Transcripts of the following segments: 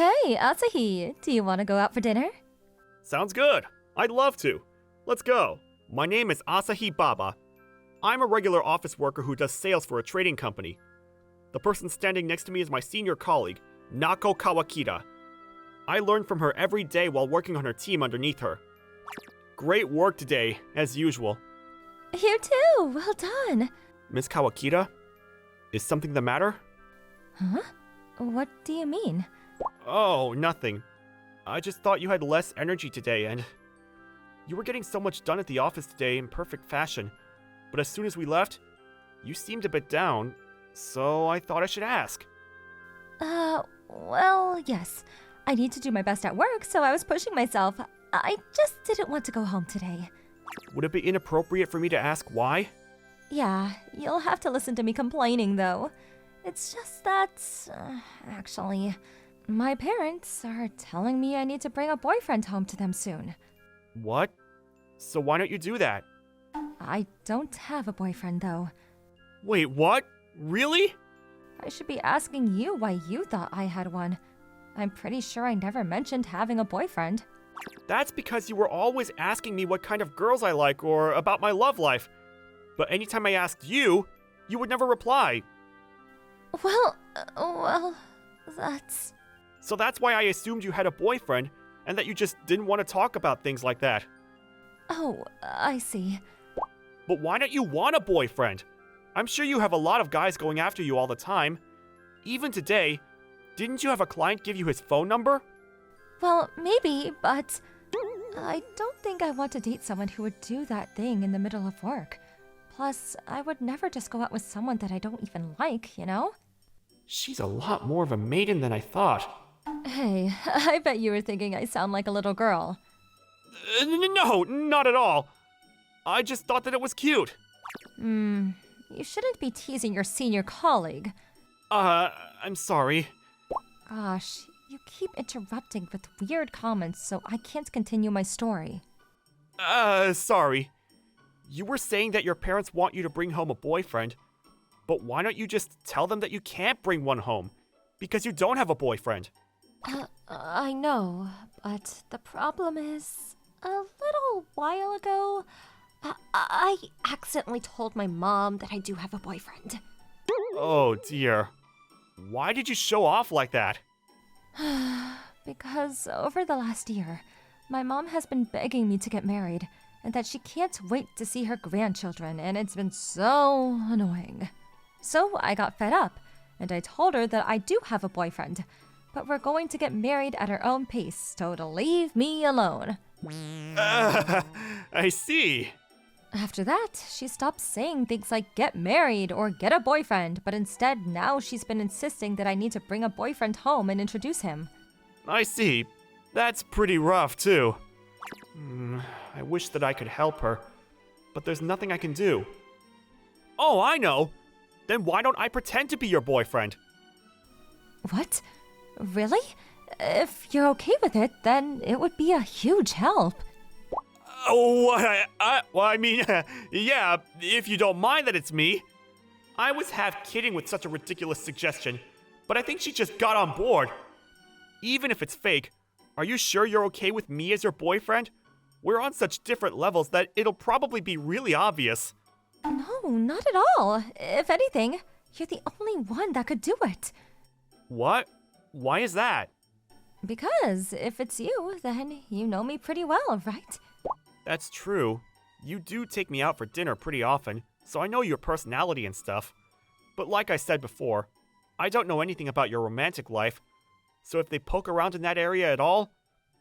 Hey, Asahi, do you want to go out for dinner? Sounds good. I'd love to. Let's go. My name is Asahi Baba. I'm a regular office worker who does sales for a trading company. The person standing next to me is my senior colleague, Nako Kawakita. I learn from her every day while working on her team underneath her. Great work today, as usual. You too, well done. Miss Kawakita? Is something the matter? Huh? What do you mean? Oh, nothing. I just thought you had less energy today and... You were getting so much done at the office today in perfect fashion. But as soon as we left, you seemed a bit down, so I thought I should ask. Well, yes. I need to do my best at work, so I was pushing myself. I just didn't want to go home today. Would it be inappropriate for me to ask why? Yeah, you'll have to listen to me complaining, though. It's just that, actually, my parents are telling me I need to bring a boyfriend home to them soon. What? So why don't you do that? I don't have a boyfriend, though. Wait, what? Really? I should be asking you why you thought I had one. I'm pretty sure I never mentioned having a boyfriend. That's because you were always asking me what kind of girls I like or about my love life. But anytime I asked you, you would never reply. Well, that's... So that's why I assumed you had a boyfriend and that you just didn't want to talk about things like that. Oh, I see. But why don't you want a boyfriend? I'm sure you have a lot of guys going after you all the time. Even today, didn't you have a client give you his phone number? Well, maybe, but I don't think I want to date someone who would do that thing in the middle of work. Plus, I would never just go out with someone that I don't even like, you know? She's a lot more of a maiden than I thought. Hey, I bet you were thinking I sound like a little girl. No, not at all. I just thought that it was cute. You shouldn't be teasing your senior colleague. I'm sorry. Gosh, you keep interrupting with weird comments, so I can't continue my story. Sorry. You were saying that your parents want you to bring home a boyfriend, but why don't you just tell them that you can't bring one home? Because you don't have a boyfriend. I know, but the problem is, a little while ago, I accidentally told my mom that I do have a boyfriend. Oh dear. Why did you show off like that? Because over the last year, my mom has been begging me to get married, and that she can't wait to see her grandchildren, and it's been so annoying. So I got fed up, and I told her that I do have a boyfriend, but we're going to get married at our own pace, so to leave me alone. I see. After that, she stopped saying things like get married or get a boyfriend, but instead now she's been insisting that I need to bring a boyfriend home and introduce him. I see. That's pretty rough, too. I wish that I could help her, but there's nothing I can do. Oh, I know! Then why don't I pretend to be your boyfriend? What? Really? If you're okay with it, then it would be a huge help. Oh, I mean, yeah, if you don't mind that it's me. I was half kidding with such a ridiculous suggestion, but I think she just got on board. Even if it's fake, are you sure you're okay with me as your boyfriend? We're on such different levels that it'll probably be really obvious. No, not at all. If anything, you're the only one that could do it. What? Why is that? Because if it's you, then you know me pretty well, right? That's true. You do take me out for dinner pretty often, so I know your personality and stuff. But like I said before, I don't know anything about your romantic life, so if they poke around in that area at all,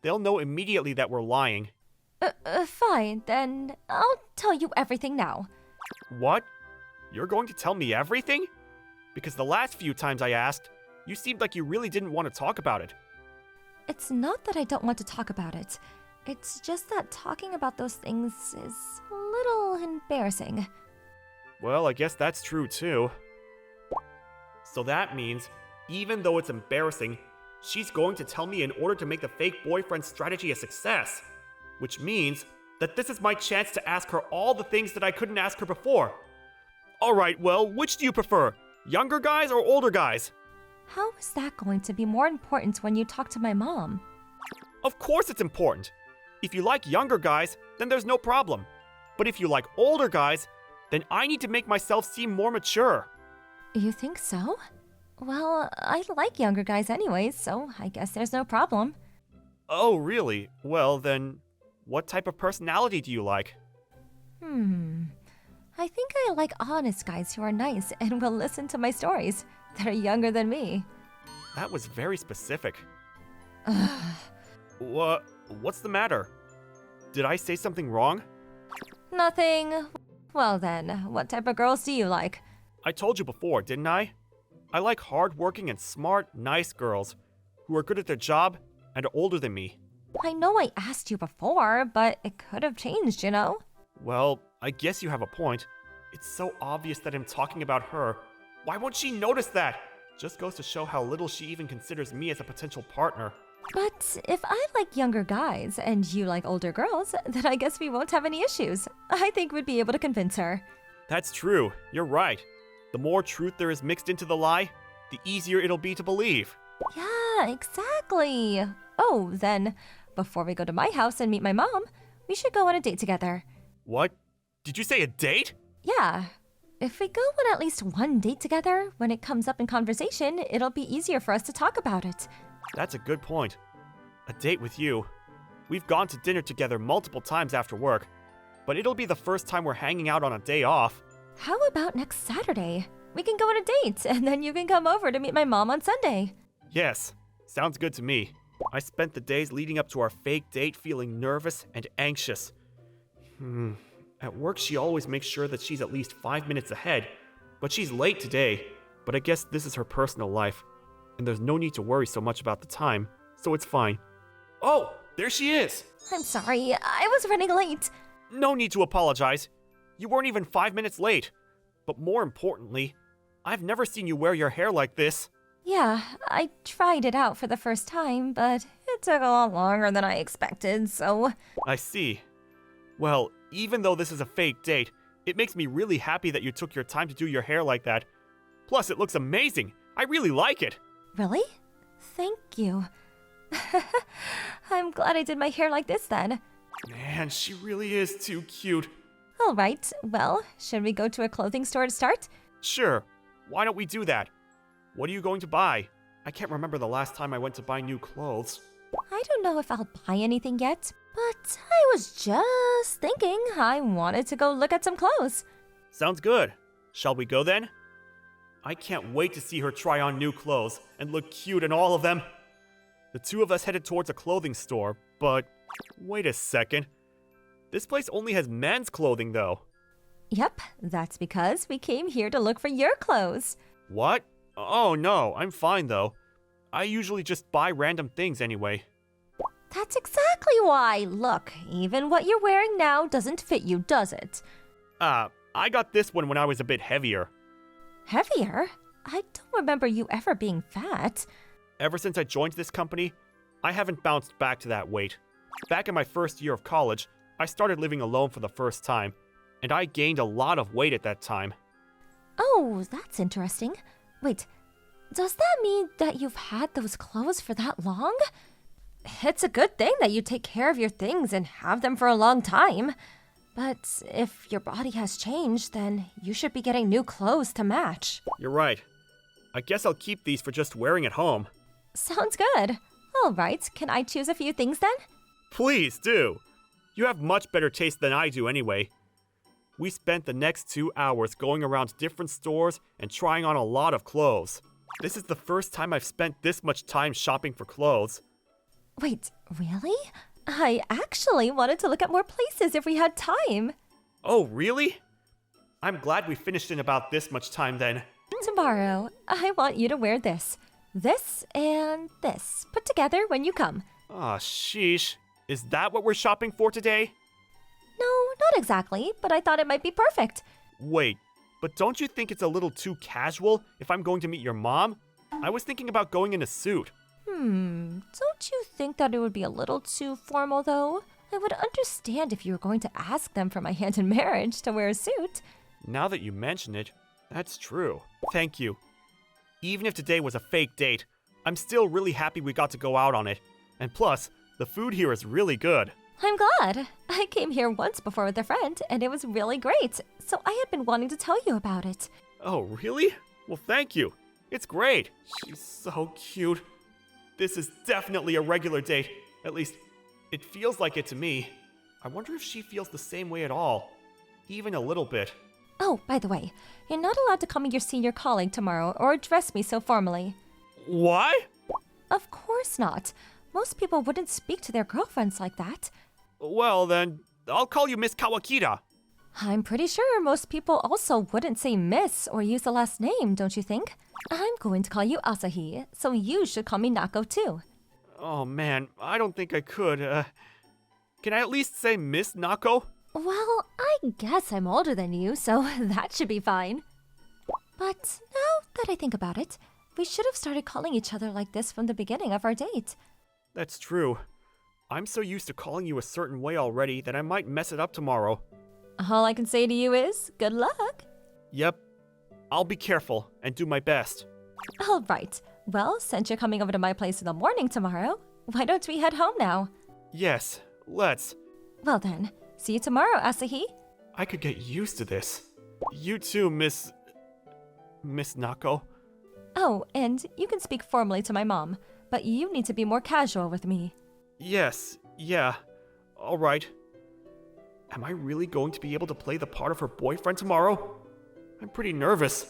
they'll know immediately that we're lying. Fine, then I'll tell you everything now. What? You're going to tell me everything? Because the last few times I asked, you seemed like you really didn't want to talk about it. It's not that I don't want to talk about it. It's just that talking about those things is a little embarrassing. Well, I guess that's true too. So that means, even though it's embarrassing, she's going to tell me in order to make the fake boyfriend strategy a success. Which means that this is my chance to ask her all the things that I couldn't ask her before. Alright, well, which do you prefer? Younger guys or older guys? How is that going to be more important when you talk to my mom? Of course it's important. If you like younger guys, then there's no problem. But if you like older guys, then I need to make myself seem more mature. You think so? Well, I like younger guys anyway, so I guess there's no problem. Oh, really? Well, then, what type of personality do you like? I think I like honest guys who are nice and will listen to my stories that are younger than me. That was very specific. What's the matter? Did I say something wrong? Nothing. Well then, what type of girls do you like? I told you before, didn't I? I like hardworking and smart, nice girls who are good at their job and are older than me. I know I asked you before, but it could have changed, you know? Well, I guess you have a point. It's so obvious that I'm talking about her. Why won't she notice that? Just goes to show how little she even considers me as a potential partner. But if I like younger guys and you like older girls, then I guess we won't have any issues. I think we'd be able to convince her. That's true. You're right. The more truth there is mixed into the lie, the easier it'll be to believe. Yeah, exactly. Oh, then, before we go to my house and meet my mom, we should go on a date together. What? Did you say a date? Yeah. If we go on at least one date together, when it comes up in conversation, it'll be easier for us to talk about it. That's a good point. A date with you. We've gone to dinner together multiple times after work, but it'll be the first time we're hanging out on a day off. How about next Saturday? We can go on a date, and then you can come over to meet my mom on Sunday. Yes, sounds good to me. I spent the days leading up to our fake date feeling nervous and anxious. At work, she always makes sure that she's at least 5 minutes ahead, but she's late today. But I guess this is her personal life, and there's no need to worry so much about the time, so it's fine. Oh, there she is! I'm sorry, I was running late. No need to apologize. You weren't even 5 minutes late. But more importantly, I've never seen you wear your hair like this. Yeah, I tried it out for the first time, but it took a lot longer than I expected, so... I see. Well, even though this is a fake date, it makes me really happy that you took your time to do your hair like that. Plus, it looks amazing. I really like it. Really? Thank you. I'm glad I did my hair like this then. Man, she really is too cute. All right, well, should we go to a clothing store to start? Sure. Why don't we do that? What are you going to buy? I can't remember the last time I went to buy new clothes. I don't know if I'll buy anything yet, but I was just thinking I wanted to go look at some clothes. Sounds good. Shall we go then? I can't wait to see her try on new clothes and look cute in all of them. The two of us headed towards a clothing store, but wait a second. This place only has men's clothing though. Yep, that's because we came here to look for your clothes. What? Oh no, I'm fine though. I usually just buy random things anyway. That's exactly why. Look, even what you're wearing now doesn't fit you, does it? I got this one when I was a bit heavier. Heavier? I don't remember you ever being fat. Ever since I joined this company, I haven't bounced back to that weight. Back in my first year of college, I started living alone for the first time, and I gained a lot of weight at that time. Oh, that's interesting. Wait, does that mean that you've had those clothes for that long? It's a good thing that you take care of your things and have them for a long time. But if your body has changed, then you should be getting new clothes to match. You're right. I guess I'll keep these for just wearing at home. Sounds good. All right, can I choose a few things then? Please do. You have much better taste than I do anyway. We spent the next 2 hours going around different stores and trying on a lot of clothes. This is the first time I've spent this much time shopping for clothes. Wait, really? I actually wanted to look at more places if we had time. Oh, really? I'm glad we finished in about this much time then. Tomorrow, I want you to wear this. This and this, put together when you come. Aw, sheesh. Is that what we're shopping for today? No, not exactly, but I thought it might be perfect. Wait, but don't you think it's a little too casual if I'm going to meet your mom? I was thinking about going in a suit. Don't you think that it would be a little too formal, though? I would understand if you were going to ask them for my hand in marriage to wear a suit. Now that you mention it, that's true. Thank you. Even if today was a fake date, I'm still really happy we got to go out on it. And plus, the food here is really good. I'm glad. I came here once before with a friend, and it was really great, so I had been wanting to tell you about it. Oh, really? Well, thank you. It's great. She's so cute. This is definitely a regular date. At least, it feels like it to me. I wonder if she feels the same way at all. Even a little bit. Oh, by the way, you're not allowed to call me your senior colleague tomorrow or address me so formally. Why? Of course not. Most people wouldn't speak to their girlfriends like that. Well, then, I'll call you Miss Kawakita. I'm pretty sure most people also wouldn't say Miss or use the last name, don't you think? I'm going to call you Asahi, so you should call me Nako too. Oh man, I don't think I could. Can I at least say Miss Nako? Well, I guess I'm older than you, so that should be fine. But now that I think about it, we should have started calling each other like this from the beginning of our date. That's true. I'm so used to calling you a certain way already that I might mess it up tomorrow. All I can say to you is, good luck. Yep. I'll be careful and do my best. All right. Well, since you're coming over to my place in the morning tomorrow, why don't we head home now? Yes, let's. Well then, see you tomorrow, Asahi. I could get used to this. You too, Miss Nako. Oh, and you can speak formally to my mom, but you need to be more casual with me. Yes, yeah. All right. Am I really going to be able to play the part of her boyfriend tomorrow? I'm pretty nervous.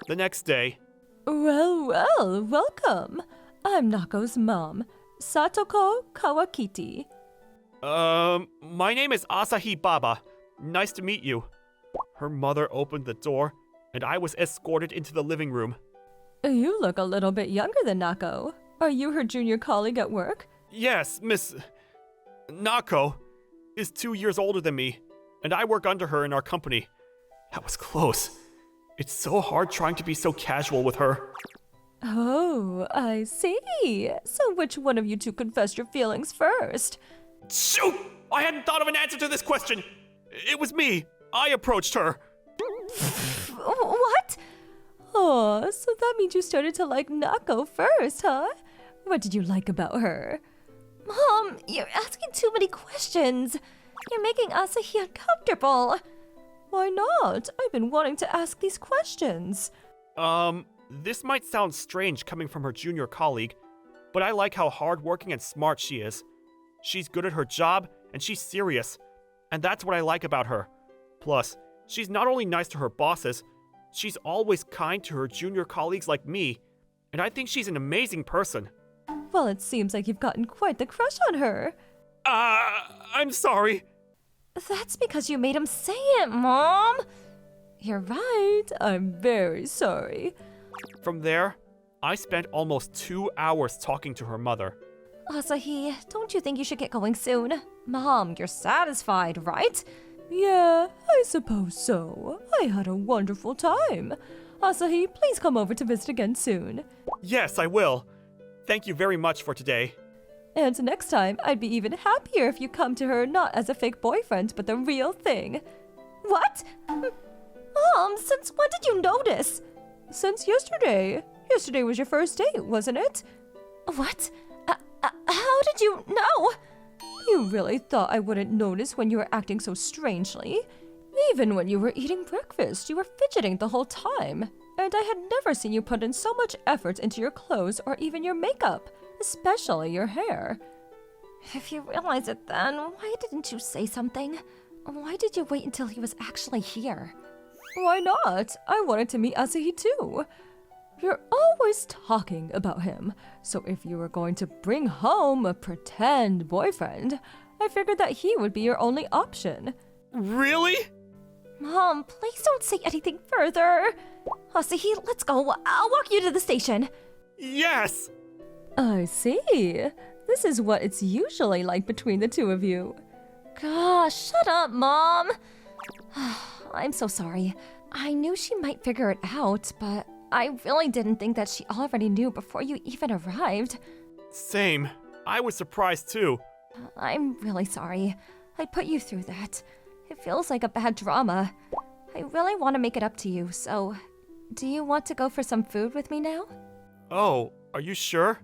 The next day. Well, welcome. I'm Nako's mom, Satoko Kawakiti. My name is Asahi Baba. Nice to meet you. Her mother opened the door, and I was escorted into the living room. You look a little bit younger than Nako. Are you her junior colleague at work? Yes, Miss Nako is 2 years older than me, and I work under her in our company. That was close. It's so hard trying to be so casual with her. Oh, I see. So which one of you two confessed your feelings first? Shoot! I hadn't thought of an answer to this question. It was me. I approached her. What? Oh, so that means you started to like Nako first, huh? What did you like about her? Mom, you're asking too many questions. You're making Asahi uncomfortable. Why not? I've been wanting to ask these questions. This might sound strange coming from her junior colleague, but I like how hardworking and smart she is. She's good at her job, and she's serious. And that's what I like about her. Plus, she's not only nice to her bosses, she's always kind to her junior colleagues like me, and I think she's an amazing person. Well, it seems like you've gotten quite the crush on her. I'm sorry. That's because you made him say it, Mom. You're right. I'm very sorry. From there, I spent almost 2 hours talking to her mother. Asahi, don't you think you should get going soon? Mom, you're satisfied, right? Yeah, I suppose so. I had a wonderful time. Asahi, please come over to visit again soon. Yes, I will. Thank you very much for today. And next time, I'd be even happier if you come to her not as a fake boyfriend, but the real thing. What? Mom, since when did you notice? Since yesterday. Yesterday was your first date, wasn't it? What? How did you know? You really thought I wouldn't notice when you were acting so strangely? Even when you were eating breakfast, you were fidgeting the whole time. And I had never seen you put in so much effort into your clothes or even your makeup, especially your hair. If you realize it then, why didn't you say something? Why did you wait until he was actually here? Why not? I wanted to meet Asahi too. You're always talking about him, so if you were going to bring home a pretend boyfriend, I figured that he would be your only option. Really? Mom, please don't say anything further. Asahi, let's go. I'll walk you to the station. Yes! I see. This is what it's usually like between the two of you. Gosh, shut up, Mom. I'm so sorry. I knew she might figure it out, but I really didn't think that she already knew before you even arrived. Same. I was surprised too. I'm really sorry. I put you through that. It feels like a bad drama. I really want to make it up to you, so Do you want to go for some food with me now? Oh, are you sure?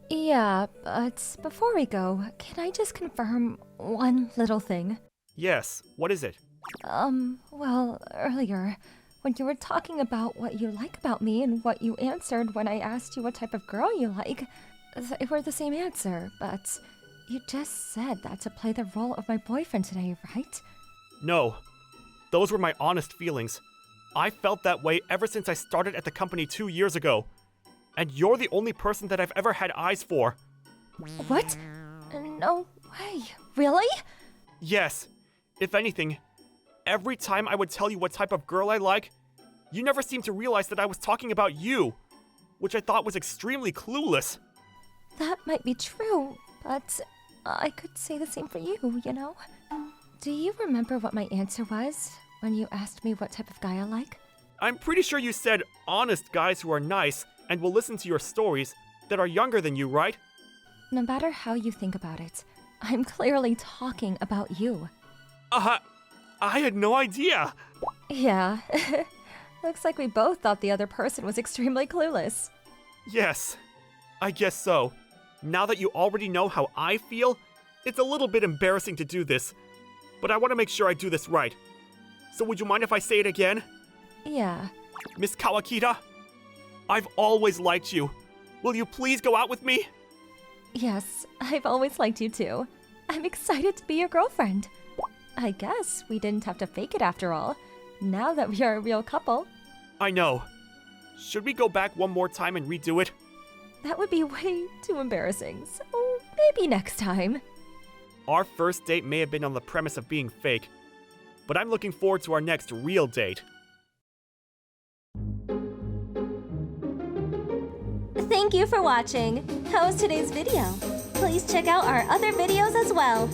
Yeah, but before we go, can I just confirm one little thing? Yes, what is it? Well, earlier, when you were talking about what you like about me and what you answered when I asked you what type of girl you like, they were the same answer, but you just said that to play the role of my boyfriend today, right? No, those were my honest feelings. I felt that way ever since I started at the company 2 years ago. And you're the only person that I've ever had eyes for. What? No way. Really? Yes. If anything, every time I would tell you what type of girl I like, you never seemed to realize that I was talking about you, which I thought was extremely clueless. That might be true, but I could say the same for you, you know? Do you remember what my answer was when you asked me what type of guy I like? I'm pretty sure you said honest guys who are nice and will listen to your stories that are younger than you, right? No matter how you think about it, I'm clearly talking about you. I had no idea. Yeah. Looks like we both thought the other person was extremely clueless. Yes, I guess so. Now that you already know how I feel, it's a little bit embarrassing to do this, but I want to make sure I do this right. So would you mind if I say it again? Yeah. Miss Kawakita, I've always liked you. Will you please go out with me? Yes, I've always liked you too. I'm excited to be your girlfriend. I guess we didn't have to fake it after all, now that we are a real couple. I know. Should we go back one more time and redo it? That would be way too embarrassing, so maybe next time. Our first date may have been on the premise of being fake, but I'm looking forward to our next real date. Thank you for watching. How was today's video? Please check out our other videos as well.